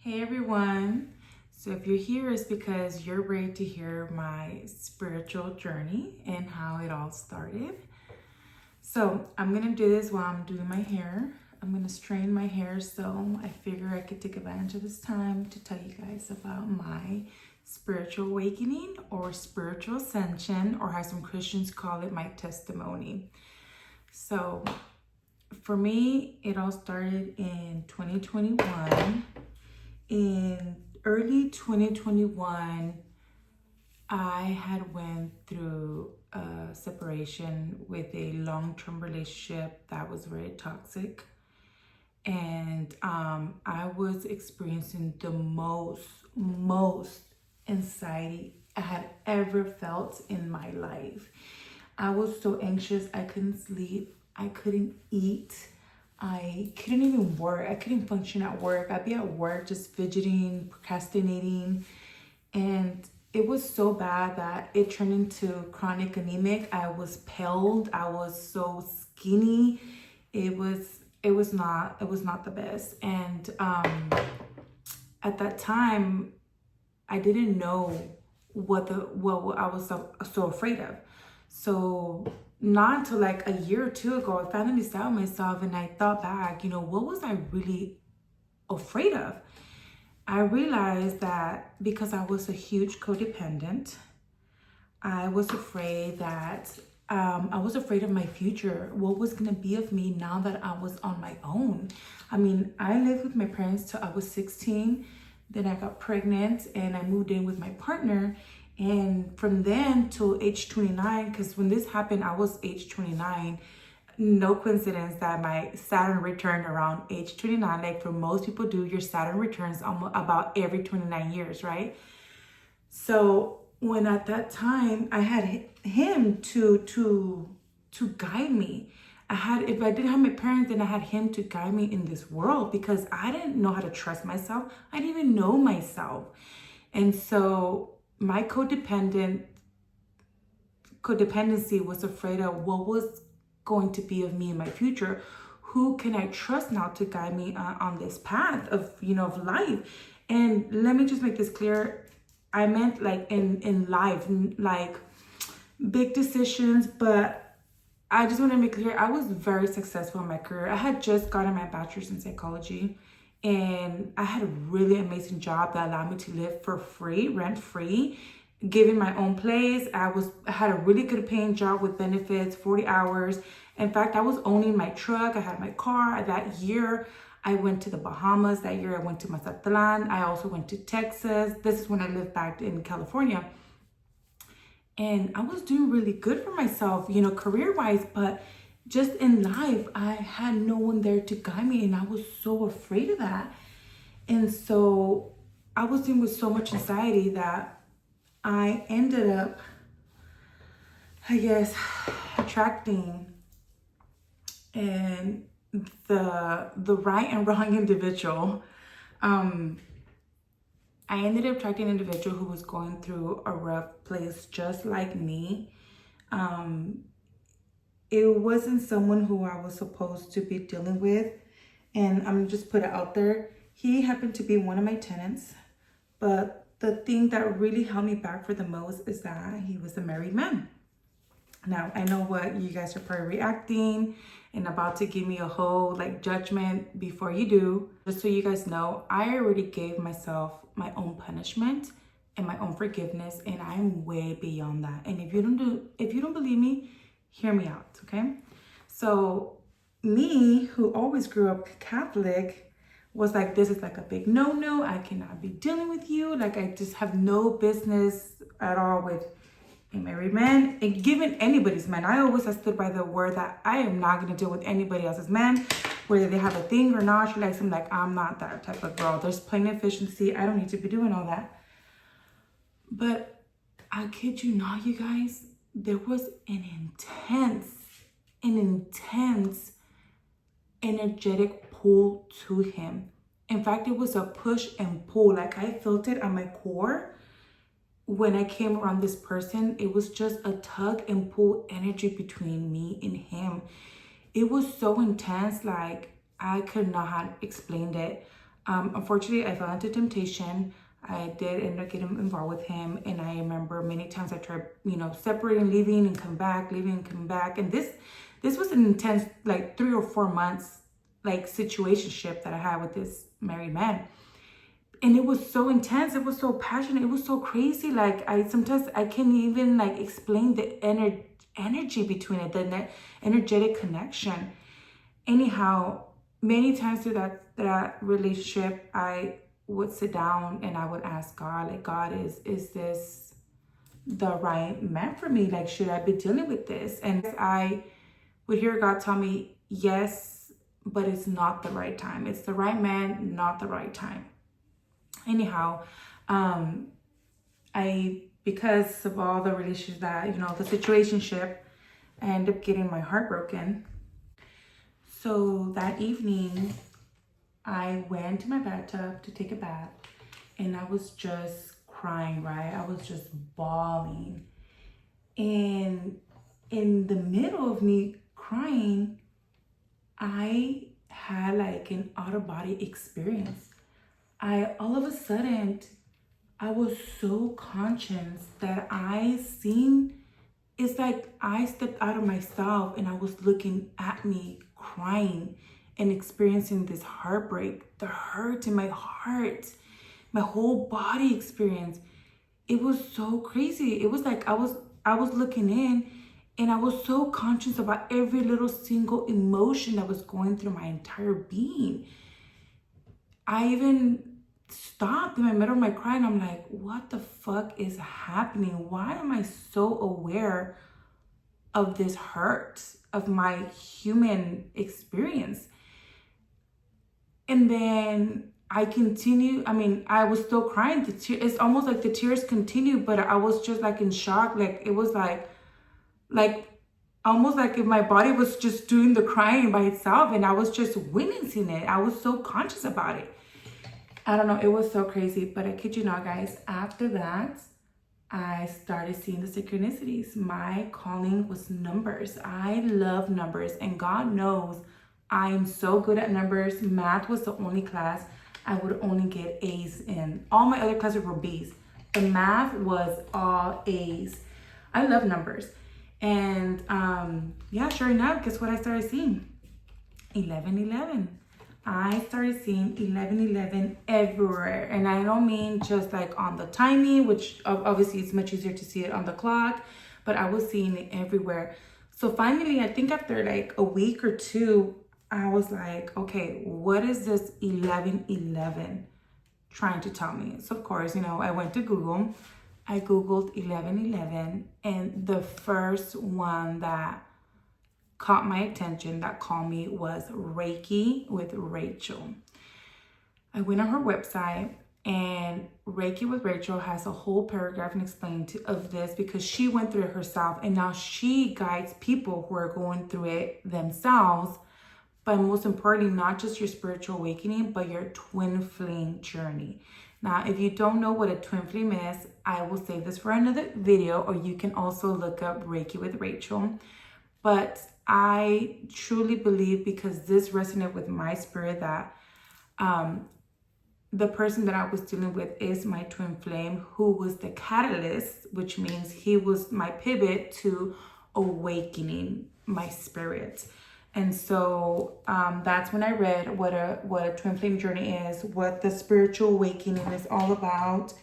Hey everyone. So if you're here, it's because you're ready to hear my spiritual journey and how it all started. So I'm gonna do this while I'm doing my hair. I'm gonna straighten my hair, so I figure I could take advantage of this time to tell you guys about my spiritual awakening or spiritual ascension, or how some Christians call it, my testimony. So for me, it all started in 2021. In early 2021, I had went through a separation with a long-term relationship that was very toxic. And I was experiencing the most anxiety I had ever felt in my life. I was so anxious, I couldn't sleep, I couldn't eat. I couldn't even work. I couldn't function at work. I'd be at work just fidgeting, procrastinating. And it was so bad that it turned into chronic anemic. I was paled. I was so skinny. It was not the best. And at that time, I didn't know what I was so afraid of. So not until like a year or two ago, I finally sat with myself and I thought back, what was I really afraid of? I realized that because I was a huge codependent, I was afraid of my future. What was going to be of me now that I was on my own? I mean, I lived with my parents till I was 16. Then I got pregnant and I moved in with my partner. And from then till age 29, because when this happened, I was age 29. No coincidence that my Saturn returned around age 29. Like for most people do, your Saturn returns almost about every 29 years, right? So when at that time, I had him to guide me. If I didn't have my parents, then I had him to guide me in this world, because I didn't know how to trust myself. I didn't even know myself. And so my codependency was afraid of what was going to be of me in my future. Who can I trust now to guide me on this path of life? And let me just make this clear. I meant like in life, like big decisions, but I just want to make clear, I was very successful in my career. I had just gotten my bachelor's in psychology. And I had a really amazing job that allowed me to live for free, rent free, given my own place. I had a really good paying job with benefits, 40 hours. In fact, I was owning my truck. I had my car. That year, I went to the Bahamas. That year, I went to Mazatlan. I also went to Texas. This is when I lived back in California. And I was doing really good for myself, career-wise, but just in life, I had no one there to guide me, and I was so afraid of that. And so I was dealing with so much anxiety that I ended up, I guess, attracting and the right and wrong individual. I ended up attracting an individual who was going through a rough place just like me. It wasn't someone who I was supposed to be dealing with. And I'm gonna just put it out there. He happened to be one of my tenants. But the thing that really held me back for the most is that he was a married man. Now, I know what you guys are probably reacting and about to give me a whole judgment before you do. Just so you guys know, I already gave myself my own punishment and my own forgiveness, and I'm way beyond that. And if you don't believe me, hear me out, okay? So me, who always grew up Catholic, was like, this is like a big no-no. I cannot be dealing with you. I just have no business at all with a married man, and given anybody's man. I always have stood by the word that I am not going to deal with anybody else's man, whether they have a thing or not. She likes him. I'm not that type of girl. There's plain efficiency. I don't need to be doing all that. But I kid you not, you guys, there was an intense energetic pull to him. In fact, it was a push and pull. I felt it on my core. When I came around this person, it was just a tug and pull energy between me and him. It was so intense, I could not have explained it. Unfortunately, I fell into temptation. I did end up getting involved with him, and I remember many times I tried, separating, leaving, and come back, leaving and come back. And this was an intense, like 3 or 4 months, like situationship that I had with this married man. And it was so intense. It was so passionate. It was so crazy. Like sometimes I can't even like explain the energy between it, the energetic connection. Anyhow, many times through that relationship, I would sit down and I would ask God, like, God, is this the right man for me? Like, should I be dealing with this? And I would hear God tell me, yes, but it's not the right time. It's the right man, not the right time. Anyhow, because of all the relationships that, the situationship, I ended up getting my heart broken. So that evening, I went to my bathtub to take a bath, and I was just crying, right? I was just bawling. And in the middle of me crying, I had like an out-of-body experience. All of a sudden, I was so conscious that it's like I stepped out of myself and I was looking at me crying and experiencing this heartbreak, the hurt in my heart, my whole body experience. It was so crazy. It was like I was looking in, and I was so conscious about every little single emotion that was going through my entire being. I even stopped in the middle of my crying. I'm like, what the fuck is happening? Why am I so aware of this hurt, of my human experience? And then I continue. I was still crying. It's almost like the tears continue, but I was just like in shock. Like it was like almost like if my body was just doing the crying by itself, and I was just witnessing it. I was so conscious about it. I don't know, it was so crazy, but I kid you not, guys, after that, I started seeing the synchronicities. My calling was numbers. I love numbers, and God knows I'm so good at numbers. Math was the only class I would only get A's in. All my other classes were B's. The math was all A's. I love numbers. And sure enough, guess what I started seeing? 1111. I started seeing 1111 everywhere. And I don't mean just like on the timing, which obviously it's much easier to see it on the clock, but I was seeing it everywhere. So finally, I think after like a week or two, I was like, okay, what is this 1111 trying to tell me? So of course, I went to Google. I Googled 1111, and the first one that caught my attention, that called me, was Reiki with Rachel. I went on her website, and Reiki with Rachel has a whole paragraph and explain of this, because she went through it herself, and now she guides people who are going through it themselves. But most importantly, not just your spiritual awakening, but your twin flame journey. Now, if you don't know what a twin flame is, I will save this for another video, or you can also look up Reiki with Rachel. But I truly believe, because this resonated with my spirit, that the person that I was dealing with is my twin flame, who was the catalyst, which means he was my pivot to awakening my spirit. And so that's when I read what a twin flame journey is, what the spiritual awakening is all about.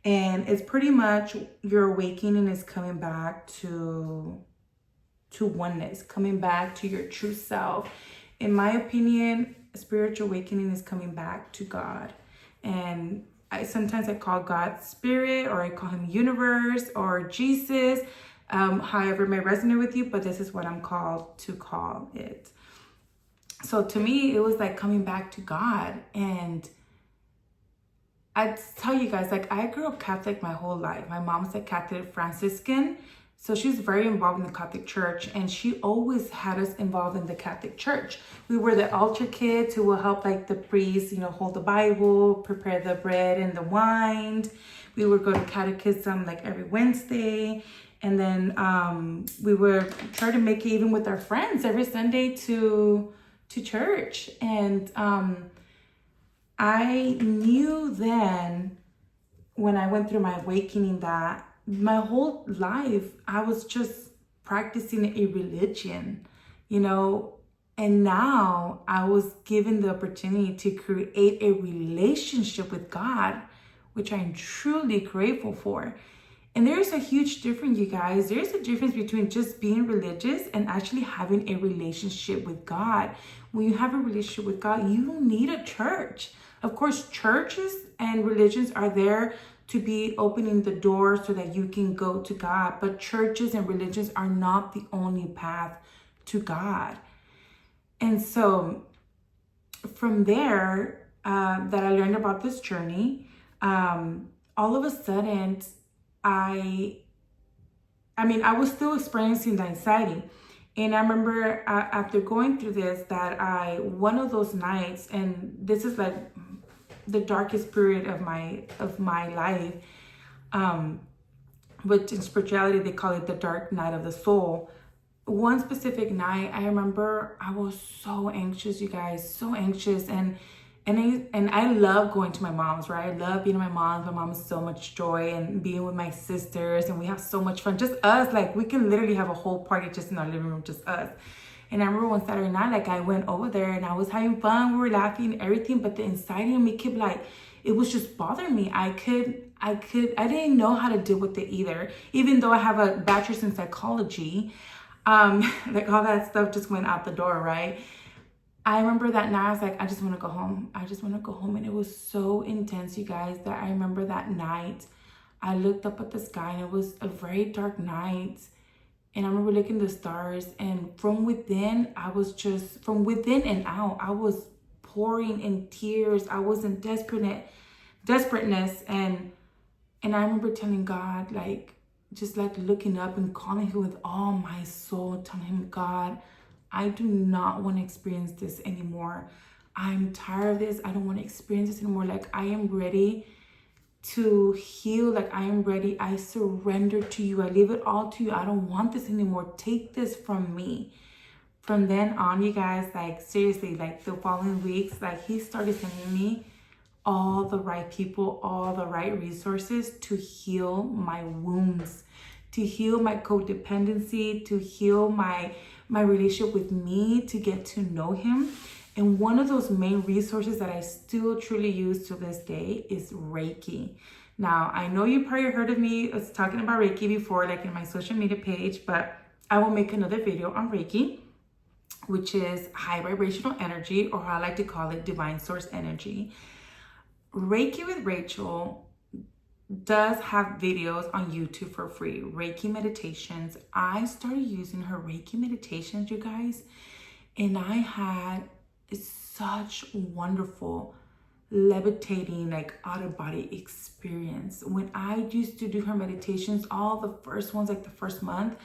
And it's pretty much your awakening is coming back to oneness, coming back to your true self. In my opinion, spiritual awakening is coming back to God. And sometimes I call God spirit, or I call him universe, or Jesus, however it may resonate with you, but this is what I'm called to call it. So to me, it was like coming back to God. And I tell you guys, like, I grew up Catholic my whole life. My mom's a Catholic Franciscan, so she's very involved in the Catholic Church, and she always had us involved in the Catholic Church. We were the altar kids who will help like the priest, hold the Bible, prepare the bread and the wine. We would go to catechism like every Wednesday, and then we would try to make it even with our friends every Sunday to church. And I knew then when I went through my awakening that my whole life I was just practicing a religion, you know, and now I was given the opportunity to create a relationship with God, which I'm truly grateful for. And there's a huge difference, you guys. There's a difference between just being religious and actually having a relationship with God. When you have a relationship with God, you don't need a church. Of course, churches and religions are there to be opening the door so that you can go to God. But churches and religions are not the only path to God. And so from there, that I learned about this journey, all of a sudden, I was still experiencing the anxiety. And I remember after going through this that one of those nights, and this is like the darkest period of my life, but in spirituality, they call it the dark night of the soul. One specific night, I remember I was so anxious, you guys, so anxious. And I love going to my mom's, right? I love being with my mom. My mom is so much joy, and being with my sisters, and we have so much fun. Just us, like we can literally have a whole party just in our living room, just us. And I remember one Saturday night, like I went over there and I was having fun. We were laughing and everything, but the anxiety in me kept like, it was just bothering me. I didn't know how to deal with it either. Even though I have a bachelor's in psychology, like all that stuff just went out the door, right? I remember that night I was like, I just want to go home. I just want to go home. And it was so intense, you guys, that I remember that night I looked up at the sky and it was a very dark night. And I remember looking at the stars, and from within and out, I was pouring in tears. I was in desperateness. And I remember telling God, like, just like looking up and calling him with all my soul, telling him, God, I do not want to experience this anymore. I'm tired of this. I don't want to experience this anymore. Like, I am ready to heal. Like, I am ready. I surrender to you. I leave it all to you. I don't want this anymore. Take this from me. From then on, you guys, like seriously, like the following weeks, like he started sending me all the right people, all the right resources to heal my wounds, to heal my codependency, to heal my relationship with me, to get to know him. And one of those main resources that I still truly use to this day is Reiki. Now, I know you probably heard of me talking about Reiki before, like in my social media page, but I will make another video on Reiki, which is high vibrational energy, or how I like to call it divine source energy. Reiki with Rachel does have videos on YouTube for free. Reiki meditations. I started using her Reiki meditations, you guys, and I had such wonderful levitating, like out of body experience. When I used to do her meditations, all the first ones, like the first month,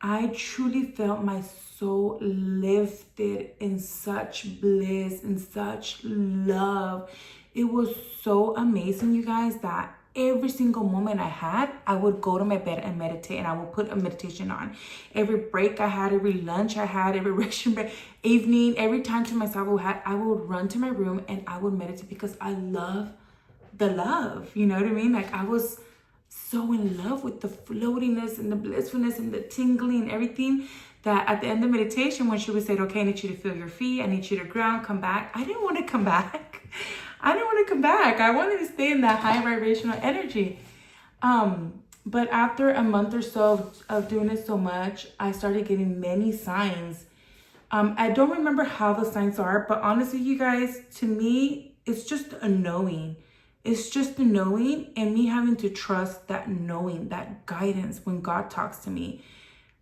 I truly felt my soul lifted in such bliss and such love. It was so amazing, you guys, that every single moment I had, I would go to my bed and meditate, and I would put a meditation on. Every break I had, every lunch I had, every restaurant break, evening, every time to myself I would run to my room and I would meditate, because I love the love, you know what I mean? Like, I was so in love with the floatiness and the blissfulness and the tingling and everything, that at the end of meditation, when she would say, okay, I need you to feel your feet, I need you to ground, come back, I didn't want to come back. I didn't want to come back. I wanted to stay in that high vibrational energy. But after a month or so of doing it so much, I started getting many signs. I don't remember how the signs are, but honestly, you guys, to me, it's just a knowing. It's just a knowing, and me having to trust that knowing, that guidance when God talks to me.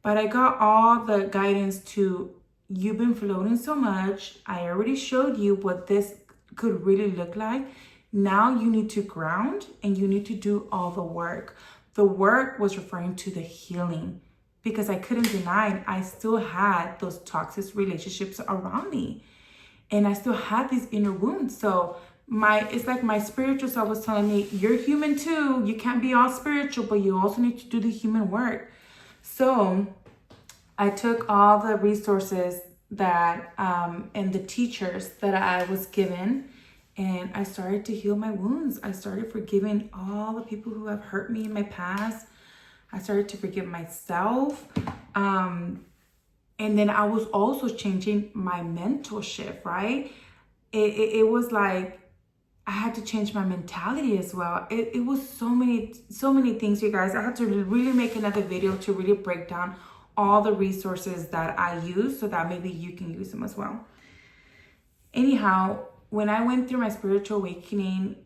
But I got all the guidance to, you've been floating so much. I already showed you what this could really look like. Now you need to ground, and you need to do all the work. The work was referring to the healing, because I couldn't deny I still had those toxic relationships around me, and I still had these inner wounds. So it's like my spiritual self was telling me, you're human too. You can't be all spiritual, but you also need to do the human work. So I took all the resources that and the teachers that I was given, And I started to heal my wounds. I started forgiving all the people who have hurt me in my past. I started to forgive myself. And then I was also changing my mental shift, right? It was like I had to change my mentality as well. It was so many things, you guys. I had to really make another video to really break down all the resources that I use so that maybe you can use them as well. Anyhow, when I went through my spiritual awakening,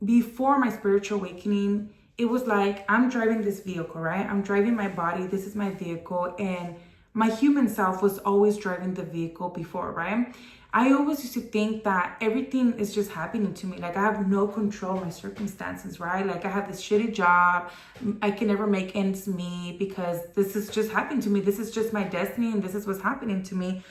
before my spiritual awakening, it was like I'm driving this vehicle, right? I'm driving my body. This is my vehicle. And my human self was always driving the vehicle before, right? I always used to think that everything is just happening to me. Like I have no control of my circumstances, right? Like I have this shitty job. I can never make ends meet because this is just happening to me. This is just my destiny and this is what's happening to me.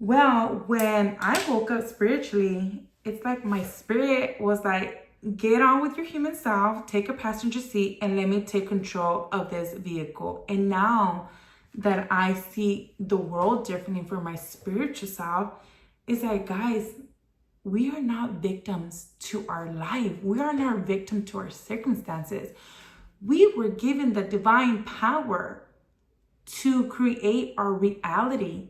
Well, when I woke up spiritually, it's like my spirit was like, get on with your human self, take a passenger seat, and let me take control of this vehicle. And now that I see the world differently for my spiritual self, it's like, guys, we are not victims to our life. We are not victim to our circumstances. We were given the divine power to create our reality.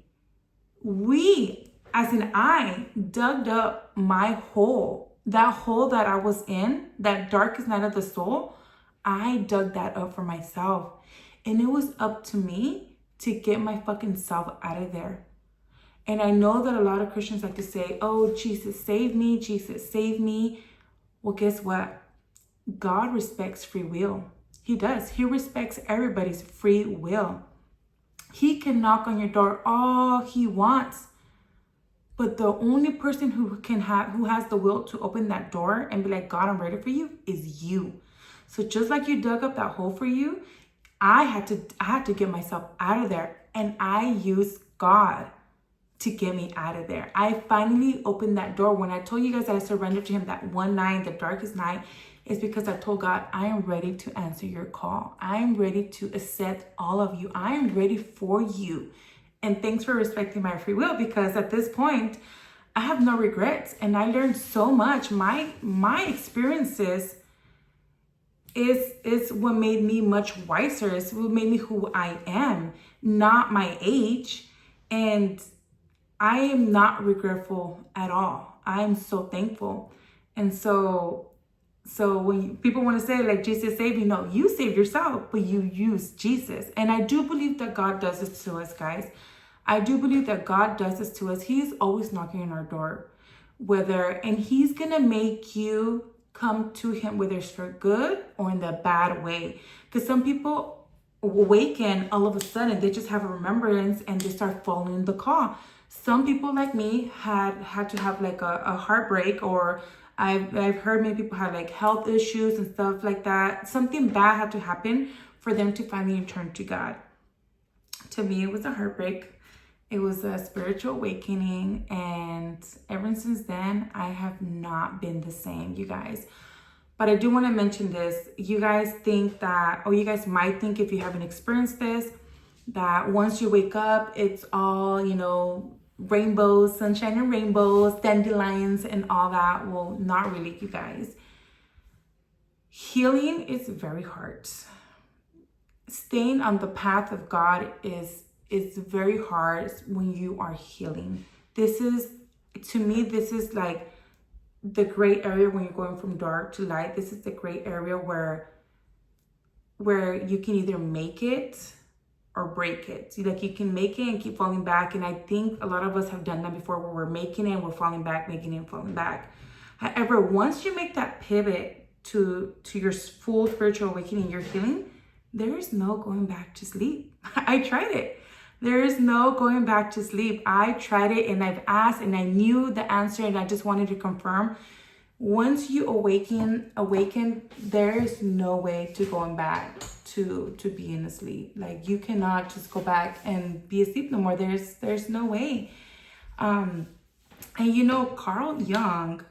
We, as in I, dug up my hole, that hole that I was in, that darkest night of the soul. I dug that up for myself. And it was up to me to get my fucking self out of there. And I know that a lot of Christians like to say, oh, Jesus, save me. Jesus, save me. Well, guess what? God respects free will. He does. He respects everybody's free will. He can knock on your door all he wants. But the only person who has the will to open that door and be like, God, I'm ready for you, is you. So just like you dug up that hole for you, I had to get myself out of there. And I used God to get me out of there. I finally opened that door. When I told you guys that I surrendered to him that one night, the darkest night, is because I told God, I am ready to answer your call. I am ready to accept all of you. I am ready for you. And thanks for respecting my free will, because at this point, I have no regrets. And I learned so much. My experiences is what made me much wiser. It's what made me who I am, not my age. And I am not regretful at all. I am so thankful. And so when people want to say like, Jesus saved you, no, you saved yourself, but you used Jesus. And I do believe that God does this to us, guys. I do believe that God does this to us. He's always knocking on our door, and he's going to make you come to him, whether it's for good or in the bad way. Because some people awaken all of a sudden, they just have a remembrance and they start following the call. Some people like me had to have like a heartbreak, or I've heard many people have like health issues and stuff like that. Something bad had to happen for them to finally turn to God. To me, it was a heartbreak. It was a spiritual awakening. And ever since then, I have not been the same, you guys. But I do want to mention this. You guys think that, or you guys might think, if you haven't experienced this, that once you wake up, it's all, rainbows, sunshine and rainbows, dandelions and all that. Well, not really, you guys. Healing is very hard. Staying on the path of God is very hard when you are healing. To me, this is like the gray area when you're going from dark to light. This is the gray area where you can either make it or break it. So like you can make it and keep falling back. And I think a lot of us have done that before, where we're making it and we're falling back, making it and falling back. However, once you make that pivot to your full spiritual awakening, your healing, there is no going back to sleep. I tried it. There is no going back to sleep. I tried it and I've asked and I knew the answer and I just wanted to confirm. Once you awaken, there is no way to going back to being asleep. Like you cannot just go back and be asleep no more. There's no way. And Carl Jung,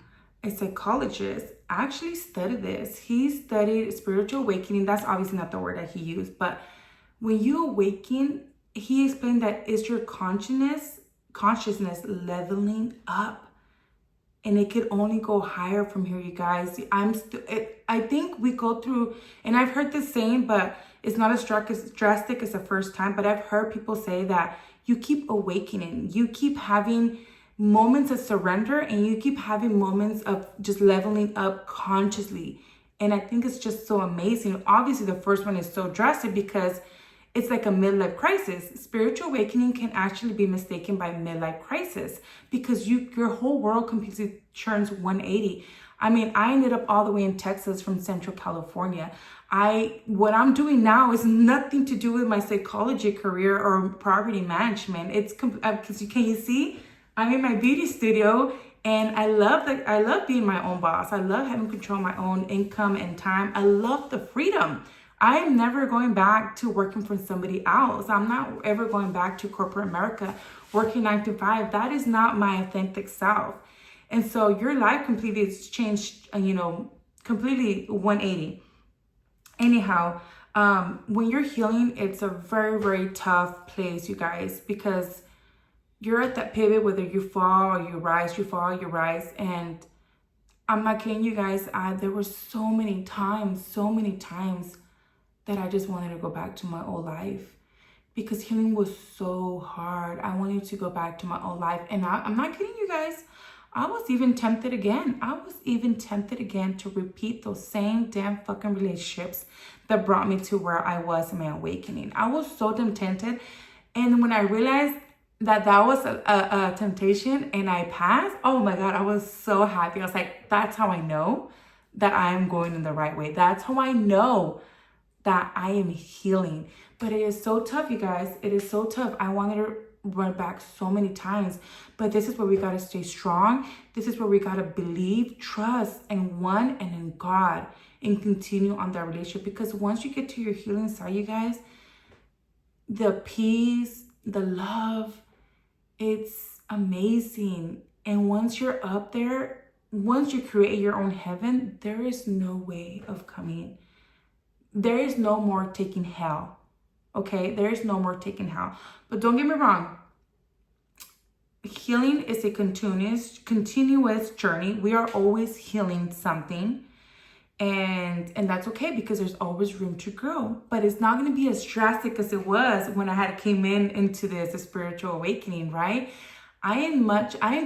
a psychologist, actually studied this. He studied spiritual awakening. That's obviously not the word that he used, but when you awaken, he explained that it's your consciousness leveling up. and it could only go higher from here, you guys. I think we go through, and I've heard this saying, but it's not as drastic as the first time, but I've heard people say that you keep awakening, you keep having moments of surrender, and you keep having moments of just leveling up consciously. And I think it's just so amazing. Obviously, the first one is so drastic because it's like a midlife crisis. Spiritual awakening can actually be mistaken by midlife crisis because your whole world completely turns 180. I mean, I ended up all the way in Texas from Central California. What I'm doing now is nothing to do with my psychology career or property management. It's because can you see? I'm in my beauty studio, and I love being my own boss. I love having control of my own income and time. I love the freedom. I'm never going back to working for somebody else. I'm not ever going back to corporate America, working 9 to 5. That is not my authentic self. And so your life completely has changed, completely 180. Anyhow, when you're healing, it's a very, very tough place, you guys, because you're at that pivot, whether you fall or you rise, you fall, you rise. And I'm not kidding you guys. There were so many times that I just wanted to go back to my old life because healing was so hard. I wanted to go back to my old life. And I'm not kidding you guys. I was even tempted again. To repeat those same damn fucking relationships that brought me to where I was in my awakening. I was so damn tempted. And when I realized that was a temptation and I passed, oh my God, I was so happy. I was like, that's how I know that I am going in the right way. That's how I know that I am healing. But it is so tough, you guys. It is so tough. I wanted to run back so many times, but this is where we got to stay strong. This is where we got to believe, trust in one and in God, and continue on that relationship. Because once you get to your healing side, you guys, the peace, the love, it's amazing. And once you're up there, once you create your own heaven, there is no way of coming. There is no more taking hell. Okay, there is no more taking hell. But don't get me wrong. Healing is a continuous journey. We are always healing something. And that's okay because there's always room to grow. But it's not going to be as drastic as it was when I came into this spiritual awakening, right? I am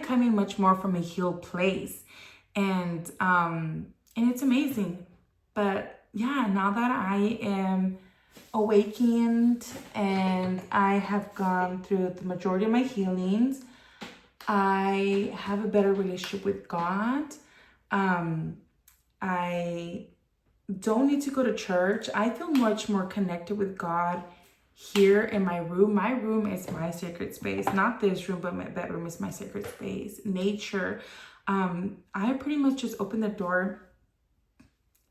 coming much more from a healed place. And it's amazing. But yeah, now that I am awakened and I have gone through the majority of my healings, I have a better relationship with God. I don't need to go to church. I feel much more connected with God here in my room. My room is my sacred space. Not this room, but my bedroom is my sacred space. Nature. I pretty much just open the door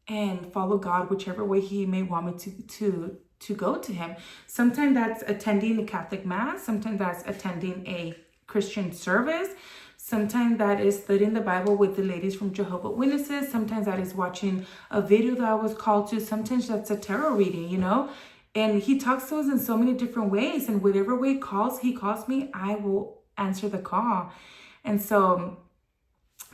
and follow God whichever way He may want me to go to Him. Sometimes that's attending a Catholic Mass. Sometimes that's attending a Christian service. Sometimes that is studying the Bible with the ladies from Jehovah's Witnesses. Sometimes that is watching a video that I was called to. Sometimes that's a tarot reading, And He talks to us in so many different ways. And whatever way He calls me, I will answer the call. And so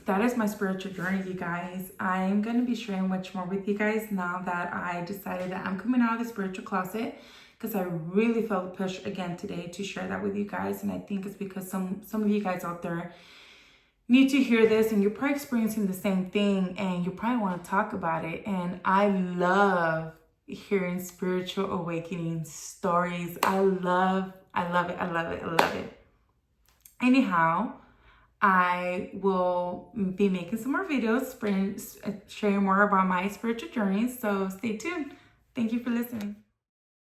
that is my spiritual journey, you guys. I'm going to be sharing much more with you guys now that I decided that I'm coming out of the spiritual closet, because I really felt the push again today to share that with you guys. And I think it's because some of you guys out there need to hear this, and you're probably experiencing the same thing, and you probably want to talk about it. And I love hearing spiritual awakening stories. I love it. Anyhow, I will be making some more videos, sharing more about my spiritual journey. So stay tuned. Thank you for listening.